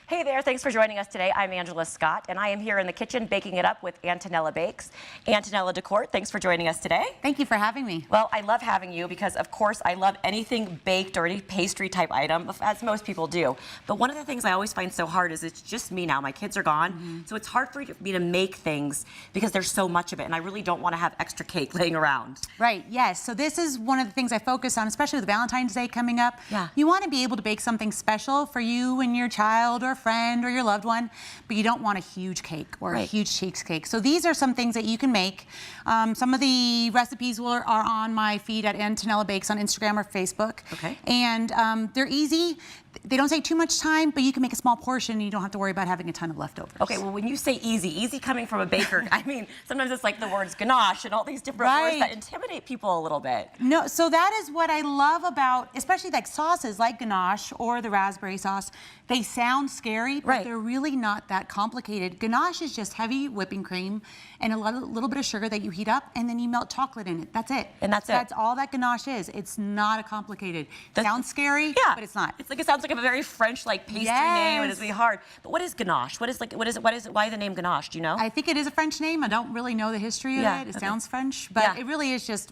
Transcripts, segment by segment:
Hey there, thanks for joining us today. I'm Angela Scott, and I am here in the kitchen baking it up with Antonella Bakes. Antonella DeCourt, thanks for joining us today. Thank you for having me. Well, I love having you because, of course, I love anything baked or any pastry type item, as most people do. But one of the things I always find so hard is it's just me now. My kids are gone, so it's hard for me to make things because there's so much of it, and I really don't want to have extra cake laying around. Right, yes. So this is one of the things I focus on, especially with Valentine's Day coming up. Yeah. You want to be able to bake something special for you and your child or friend or your loved one, but you don't want a huge cake or a huge cheesecake. So these are some things that you can make. Some of the recipes are on my feed at Antonella Bakes on Instagram or Facebook. Okay. And they're easy. They don't take too much time, but you can make a small portion and you don't have to worry about having a ton of leftovers. Okay, well, when you say easy coming from a baker, I mean, sometimes it's like the words ganache and all these different words that intimidate people a little bit. No, so that is what I love about, especially like sauces like ganache or the raspberry sauce. They sound scary, but they're really not that complicated. Ganache is just heavy whipping cream and a little bit of sugar that you heat up, and then you melt chocolate in it. That's it. And that's it. That's all that ganache is. It's not a complicated. Sounds scary, but it's not. It's like, it sounds like a very French like pastry name, and it's really hard. But what is ganache? What is it? Why the name ganache? Do you know? I think it is a French name. I don't really know the history of it. It sounds French, but it really is just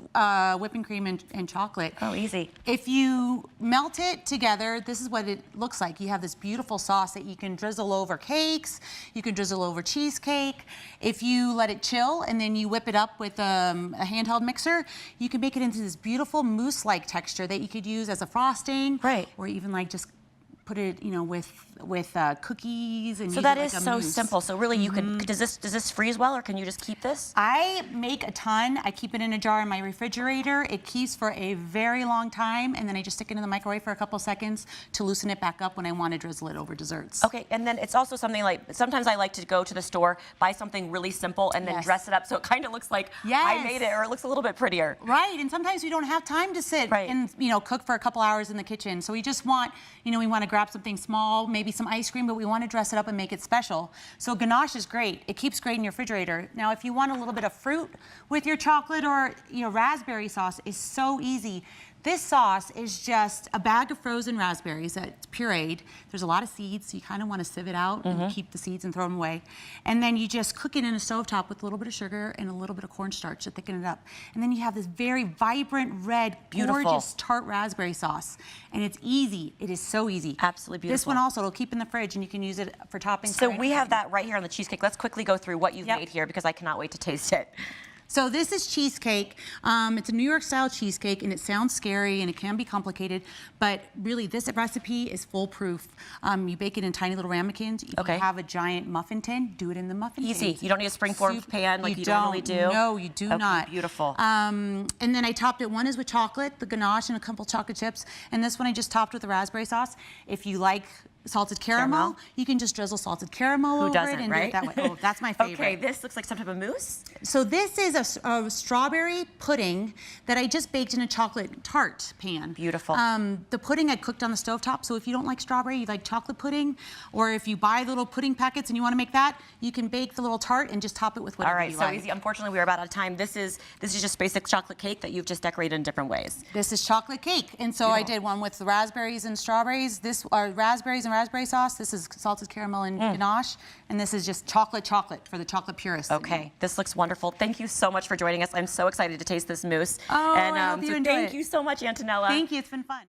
whipping cream and chocolate. Oh, easy. If you melt it together, this is what it looks like. You have this beautiful sauce that you can drizzle over cakes. You can drizzle over cheesecake. If you let it chill and then you whip it up with a handheld mixer, you can make it into this beautiful mousse-like texture that you could use as a frosting, or even like just put it, you know, with cookies and so that is so simple. So really, you could does this freeze well, or can you just keep this? I make a ton. I keep it in a jar in my refrigerator. It keeps for a very long time, and then I just stick it in the microwave for a couple seconds to loosen it back up when I want to drizzle it over desserts. Okay, and then it's also something like, sometimes I like to go to the store, buy something really simple, and then dress it up so it kind of looks like I made it, or it looks a little bit prettier. Right, and sometimes we don't have time to sit and cook for a couple hours in the kitchen. So we just want, we want to grab something small, maybe some ice cream, but we want to dress it up and make it special. So ganache is great. It keeps great in your refrigerator. Now, if you want a little bit of fruit with your chocolate or raspberry sauce, is so easy. This sauce is just a bag of frozen raspberries that's pureed. There's a lot of seeds, so you kind of want to sieve it out and keep the seeds and throw them away. And then you just cook it in a stovetop with a little bit of sugar and a little bit of cornstarch to thicken it up. And then you have this very vibrant, red, gorgeous tart raspberry sauce. And it's easy. It is so easy. Absolutely beautiful. This one also, it'll keep in the fridge and you can use it for toppings. So we have that right here on the cheesecake. Let's quickly go through what you've made here because I cannot wait to taste it. So this is cheesecake. It's a New York style cheesecake, and it sounds scary and it can be complicated, but really this recipe is foolproof. You bake it in tiny little ramekins. If you have a giant muffin tin, do it in the muffin tin. Easy. You don't need a springform pan like you normally do? No, you do not. Beautiful. And then I topped it. One is with chocolate, the ganache, and a couple chocolate chips. And this one I just topped with the raspberry sauce. If you like salted caramel, you can just drizzle salted caramel over it and do it that way. Oh, that's my favorite. Okay, this looks like some type of mousse. So this is a strawberry pudding that I just baked in a chocolate tart pan. Beautiful. The pudding I cooked on the stovetop, so if you don't like strawberry, you like chocolate pudding, or if you buy the little pudding packets and you want to make that, you can bake the little tart and just top it with whatever you like. All right, so easy. Unfortunately, we are about out of time. This is just basic chocolate cake that you've just decorated in different ways. This is chocolate cake, and so I did one with the raspberries and strawberries. This are raspberries and raspberry sauce. This is salted caramel and ganache, and this is just chocolate for the chocolate purists. Okay, this looks wonderful. Thank you so much for joining us. I'm so excited to taste this mousse. Oh, I hope you enjoy it. Thank you so much, Antonella. Thank you. It's been fun.